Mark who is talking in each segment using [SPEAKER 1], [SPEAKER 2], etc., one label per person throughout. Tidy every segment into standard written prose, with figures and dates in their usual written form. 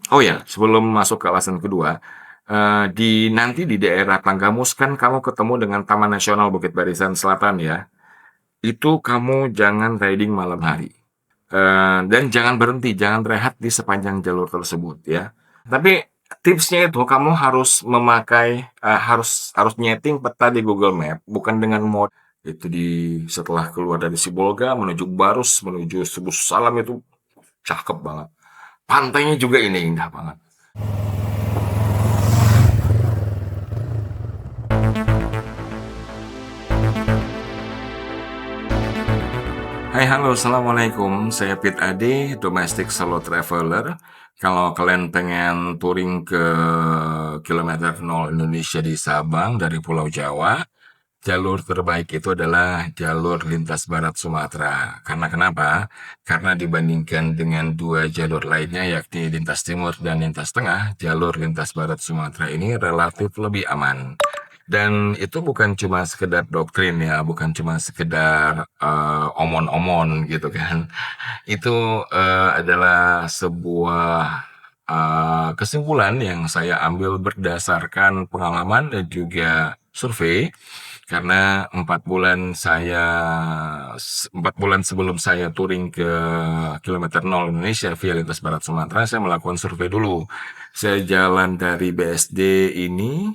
[SPEAKER 1] Oh ya, sebelum masuk ke alasan kedua, nanti di daerah Tanggamus kan kamu ketemu dengan Taman Nasional Bukit Barisan Selatan ya, itu kamu jangan riding malam hari. Dan jangan berhenti, jangan rehat di sepanjang jalur tersebut ya. Tapi tipsnya itu kamu harus memakai, harus nyeting peta di Google Map, bukan dengan mode itu setelah keluar dari Sibolga menuju Barus, menuju Sebus Salam itu cakep banget. Pantainya juga ini indah banget. Hai, halo, assalamualaikum. Saya Pit Ade, domestic solo traveler. Kalau kalian pengen touring ke kilometer 0 Indonesia di Sabang dari Pulau Jawa, jalur terbaik itu adalah jalur lintas barat Sumatera. Karena kenapa? Karena dibandingkan dengan dua jalur lainnya, yakni lintas timur dan lintas tengah, jalur lintas barat Sumatera ini relatif lebih aman. Dan itu bukan cuma sekedar doktrin ya, bukan cuma sekedar omon-omon gitu kan. Itu adalah sebuah kesimpulan yang saya ambil berdasarkan pengalaman dan juga survei karena 4 bulan sebelum saya touring ke kilometer 0 Indonesia via lintas barat Sumatera, saya melakukan survei dulu. Saya jalan dari BSD ini,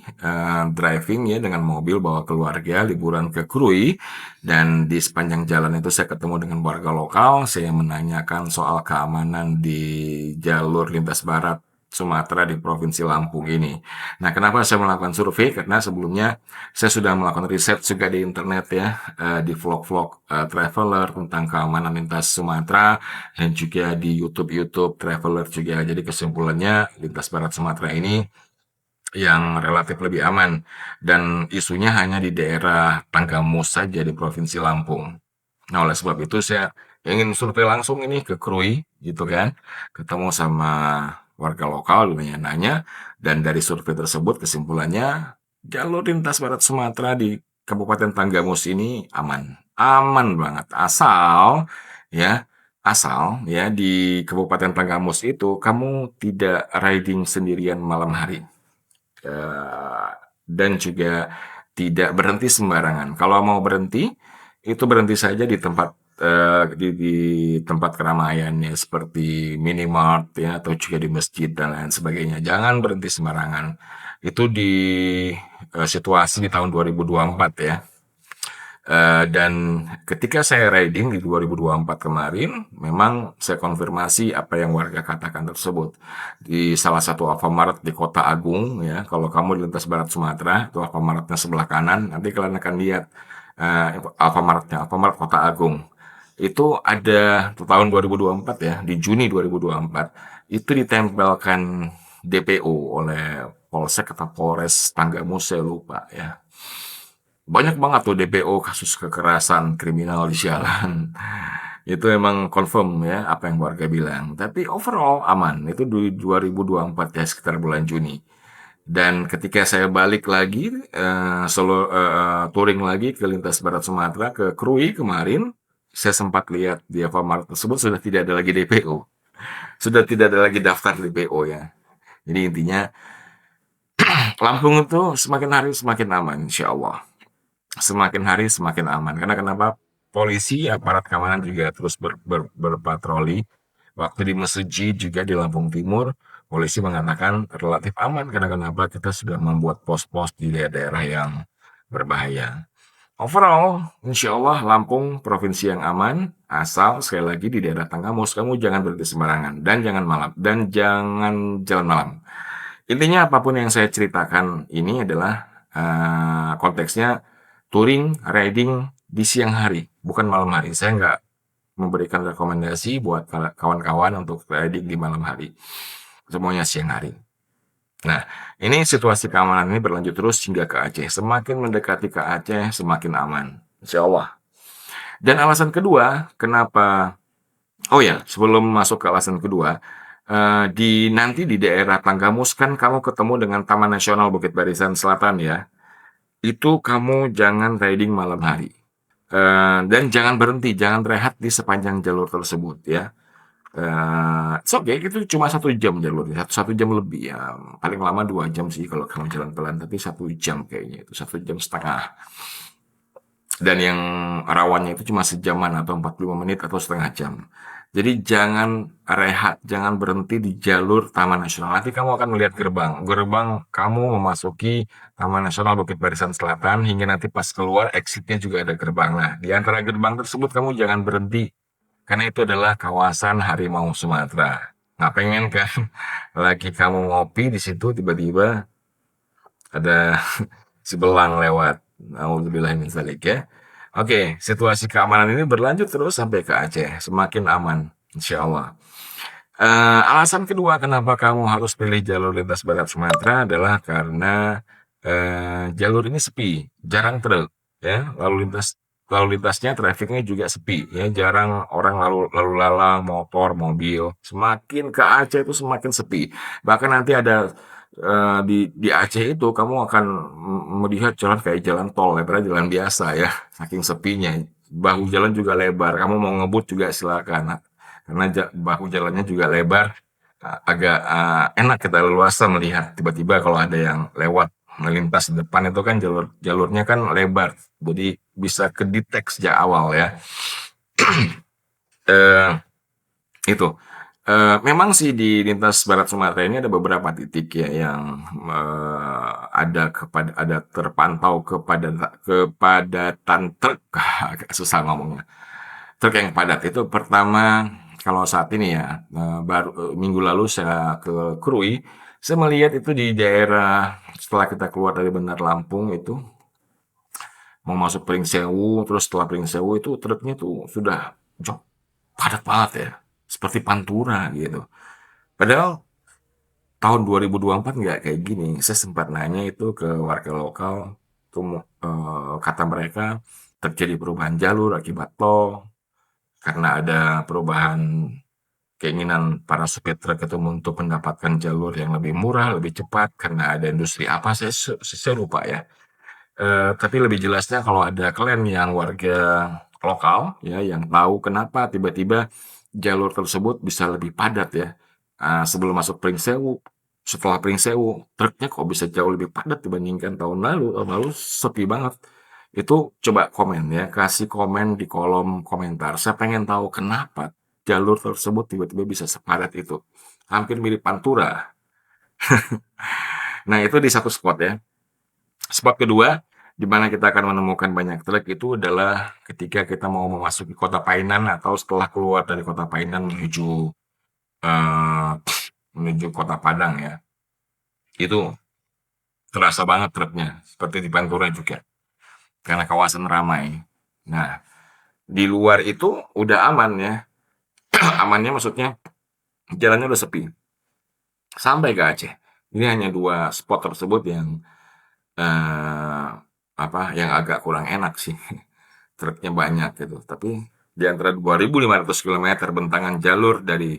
[SPEAKER 1] driving ya dengan mobil bawa keluarga liburan ke Krui, dan di sepanjang jalan itu saya ketemu dengan warga lokal. Saya menanyakan soal keamanan di jalur lintas barat Sumatera di Provinsi Lampung ini. Nah, kenapa saya melakukan survei? Karena sebelumnya saya sudah melakukan riset juga di internet ya, di vlog-vlog traveler tentang keamanan lintas Sumatera dan juga di YouTube traveler juga. Jadi kesimpulannya lintas barat Sumatera ini yang relatif lebih aman dan isunya hanya di daerah Tanggamus saja di Provinsi Lampung. Nah, oleh sebab itu saya ingin survei langsung ini ke Krui gitu kan, ketemu sama warga lokal, nanya-nanya, dan dari survei tersebut kesimpulannya jalur lintas barat Sumatera di Kabupaten Tanggamus ini aman. Aman banget. Ya, asal di Kabupaten Tanggamus itu kamu tidak riding sendirian malam hari. Eh, dan juga tidak berhenti sembarangan. Kalau mau berhenti, itu berhenti saja di tempat di tempat keramaian ya seperti minimart ya atau juga di masjid dan lain sebagainya. Jangan berhenti sembarangan. Itu di situasi di tahun 2024 ya. Dan ketika saya riding di 2024 kemarin, memang saya konfirmasi apa yang warga katakan tersebut. Di salah satu Alfamart di Kota Agung, ya, kalau kamu di lintas barat Sumatera, itu Alfamartnya sebelah kanan, nanti kalian akan lihat Alfamart Kota Agung. Itu ada tahun 2024 ya, di Juni 2024, itu ditempelkan DPO oleh Polsek atau Polres Tanggamus, saya lupa ya. Banyak banget tuh DPO kasus kekerasan kriminal di jalan. Itu emang confirm ya apa yang warga bilang. Tapi overall aman. Itu di 2024 ya sekitar bulan Juni. Dan ketika saya balik lagi touring lagi ke lintas barat Sumatera ke Krui kemarin, saya sempat lihat di Alfamart tersebut sudah tidak ada lagi DPO. Sudah tidak ada lagi daftar DPO ya. Jadi intinya Lampung itu semakin hari semakin aman insya Allah. Semakin hari semakin aman. Karena kenapa? Polisi, aparat keamanan juga terus berpatroli. Waktu di Mesuji juga di Lampung Timur, polisi mengatakan relatif aman. Karena kenapa? Kita sudah membuat pos-pos di daerah-daerah yang berbahaya. Overall, insya Allah Lampung provinsi yang aman, asal sekali lagi di daerah Tanggamus kamu jangan berhenti sembarangan dan jangan jalan malam. Intinya apapun yang saya ceritakan ini adalah konteksnya touring, riding di siang hari, bukan malam hari. Saya nggak memberikan rekomendasi buat kawan-kawan untuk riding di malam hari. Semuanya siang hari. Nah, ini situasi keamanan ini berlanjut terus hingga ke Aceh. Semakin mendekati ke Aceh, semakin aman. Insya Allah. Dan alasan kedua, kenapa oh ya, sebelum masuk ke alasan kedua, nanti di daerah Tanggamus kan kamu ketemu dengan Taman Nasional Bukit Barisan Selatan ya. Itu kamu jangan riding malam hari. Dan jangan berhenti, jangan rehat di sepanjang jalur tersebut ya. It's okay, itu cuma 1 jam jalurnya, 1 jam lebih ya, paling lama 2 jam sih kalau kamu jalan pelan, tapi 1 jam kayaknya itu, 1,5 jam. Dan yang rawannya itu cuma sejaman atau 45 menit atau setengah jam. Jadi jangan rehat, jangan berhenti di jalur Taman Nasional. Nanti kamu akan melihat gerbang. Gerbang kamu memasuki Taman Nasional Bukit Barisan Selatan hingga nanti pas keluar exitnya juga ada gerbang. Nah, di antara gerbang tersebut kamu jangan berhenti karena itu adalah kawasan harimau Sumatera. Nggak pengen kan lagi kamu ngopi di situ tiba-tiba ada si belang lewat. Nauzubillah min dzalik ya. Oke, situasi keamanan ini berlanjut terus sampai ke Aceh, semakin aman, insya Allah. Alasan kedua kenapa kamu harus pilih jalur lintas barat Sumatera adalah karena jalur ini sepi, jarang truk, ya. Lalu lintasnya, trafiknya juga sepi, ya. Jarang orang lalu lalu lalang, motor, mobil. Semakin ke Aceh itu semakin sepi. Bahkan nanti ada di Aceh itu kamu akan melihat jalan kayak jalan tol, lebarnya jalan biasa ya, saking sepinya. Bahu jalan juga lebar. Kamu mau ngebut juga silakan. Karena bahu jalannya juga lebar, agak enak kita leluasa melihat tiba-tiba kalau ada yang lewat melintas di depan itu kan jalurnya kan lebar, jadi bisa kedetek sejak awal ya. Eh, itu memang sih di lintas barat Sumatera ini ada beberapa titik ya yang ada terpantau kepadatan truk. Agak susah ngomongnya. Truk yang padat itu pertama, kalau saat ini ya, minggu lalu saya ke Krui, saya melihat itu di daerah setelah kita keluar dari Bandar Lampung itu, mau masuk Pringsewu, terus setelah Pringsewu itu truknya tuh sudah padat banget ya, seperti Pantura gitu. Padahal tahun 2024 nggak kayak gini. Saya sempat nanya itu ke warga lokal, tuh kata mereka terjadi perubahan jalur akibat tol, karena ada perubahan keinginan para supir truk itu untuk mendapatkan jalur yang lebih murah, lebih cepat, karena ada industri apa, saya lupa ya. Tapi lebih jelasnya kalau ada kalian yang warga lokal, ya, yang tahu kenapa tiba-tiba jalur tersebut bisa lebih padat ya. Sebelum masuk Pringsewu, setelah Pringsewu, truknya kok bisa jauh lebih padat dibandingkan tahun lalu. Tahun lalu sepi banget. Itu coba komen ya, kasih komen di kolom komentar. Saya pengen tahu kenapa jalur tersebut tiba-tiba bisa sepadat itu. Hampir mirip Pantura. Nah, itu di satu spot ya. Spot kedua, di mana kita akan menemukan banyak truk itu adalah ketika kita mau memasuki Kota Painan atau setelah keluar dari Kota Painan eh, menuju Kota Padang ya. Itu terasa banget truknya, seperti di Pantura juga, karena kawasan ramai. Nah, di luar itu udah aman ya. Amannya maksudnya jalannya udah sepi. Sampai ke Aceh. Ini hanya 2 spot tersebut yang eh, yang agak kurang enak sih. Truknya banyak gitu. Tapi di antara 2.500 kilometer bentangan jalur dari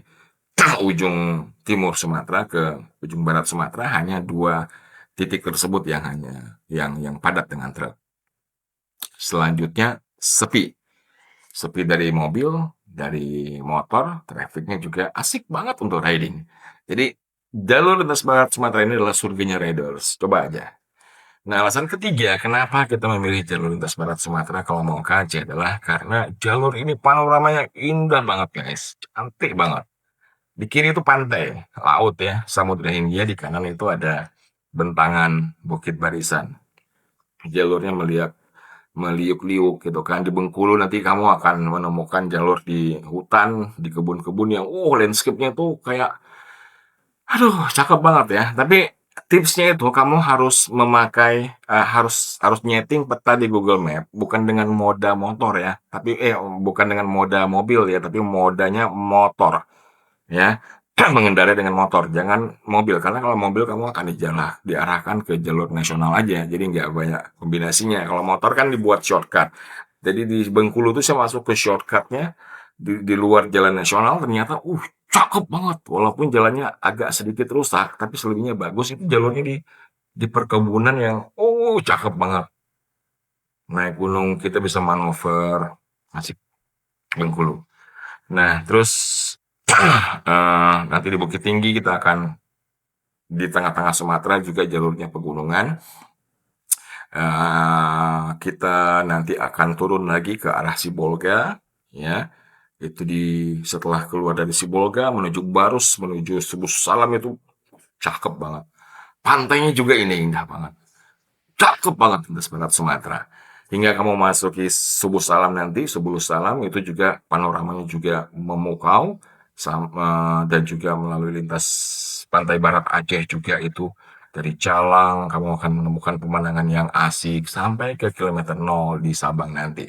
[SPEAKER 1] ujung timur Sumatera ke ujung barat Sumatera, hanya 2 titik tersebut yang yang padat dengan truk. Selanjutnya sepi. Sepi dari mobil, dari motor, trafiknya juga asik banget untuk riding. Jadi jalur lintas barat Sumatera ini adalah surganya riders. Coba aja. Nah, alasan ketiga kenapa kita memilih jalur lintas barat Sumatera kalau mau ke Aceh adalah karena jalur ini panoramanya indah banget guys, cantik banget. Di kiri itu pantai, laut ya, Samudra Hindia, di kanan itu ada bentangan Bukit Barisan. Jalurnya meliuk-liuk gitu kan. Di Bengkulu nanti kamu akan menemukan jalur di hutan, di kebun-kebun yang landscape-nya tuh kayak aduh, cakep banget ya. Tapi tipsnya itu kamu harus memakai harus nyeting peta di Google Map bukan dengan moda motor ya, tapi bukan dengan moda mobil ya, tapi modanya motor ya. Mengendarai dengan motor, jangan mobil. Karena kalau mobil kamu akan diarahkan ke jalur nasional aja, jadi nggak banyak kombinasinya. Kalau motor kan dibuat shortcut. Jadi di Bengkulu tuh saya masuk ke shortcutnya di luar jalan nasional ternyata, cakep banget. Walaupun jalannya agak sedikit rusak, tapi selebihnya bagus. Itu jalurnya di perkebunan yang, cakep banget. Naik gunung kita bisa manuver, asik Bengkulu. Nah, terus Nanti di Bukit Tinggi kita akan di tengah-tengah Sumatera juga jalurnya pegunungan. Kita nanti akan turun lagi ke arah Sibolga, ya. Itu setelah keluar dari Sibolga menuju Barus, menuju Subuh Salam itu cakep banget. Pantainya juga ini indah banget. Cakep banget lintas barat Sumatera. Hingga kamu masuki Subuh Salam nanti, Subuh Salam itu juga panoramanya juga memukau dan juga melalui lintas pantai barat Aceh juga itu dari Calang kamu akan menemukan pemandangan yang asik sampai ke kilometer 0 di Sabang nanti.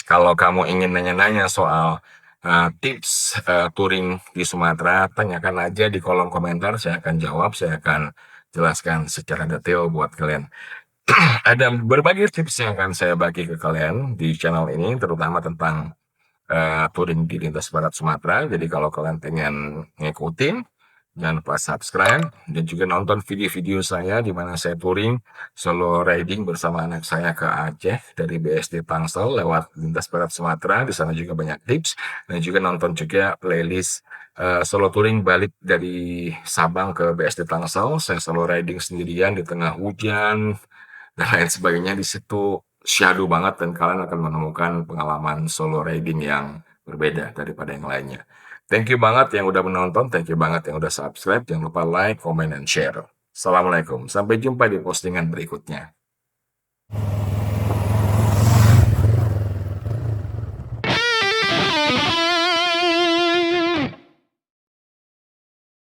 [SPEAKER 1] Kalau kamu ingin nanya-nanya soal tips touring di Sumatera, tanyakan aja di kolom komentar, saya akan jawab, saya akan jelaskan secara detail buat kalian. Ada berbagai tips yang akan saya bagi ke kalian di channel ini, terutama tentang touring di lintas barat Sumatera. Jadi kalau kalian pengen ngikutin, jangan lupa subscribe dan juga nonton video-video saya di mana saya touring solo riding bersama anak saya ke Aceh dari BSD Tangsel lewat lintas barat Sumatera. Di sana juga banyak tips dan juga nonton juga playlist solo touring balik dari Sabang ke BSD Tangsel. Saya solo riding sendirian di tengah hujan dan lain sebagainya. Di situ syahdu banget dan kalian akan menemukan pengalaman solo riding yang berbeda daripada yang lainnya. Thank you banget yang udah menonton, thank you banget yang udah subscribe. Jangan lupa like, comment, and share. Assalamualaikum. Sampai jumpa di postingan berikutnya.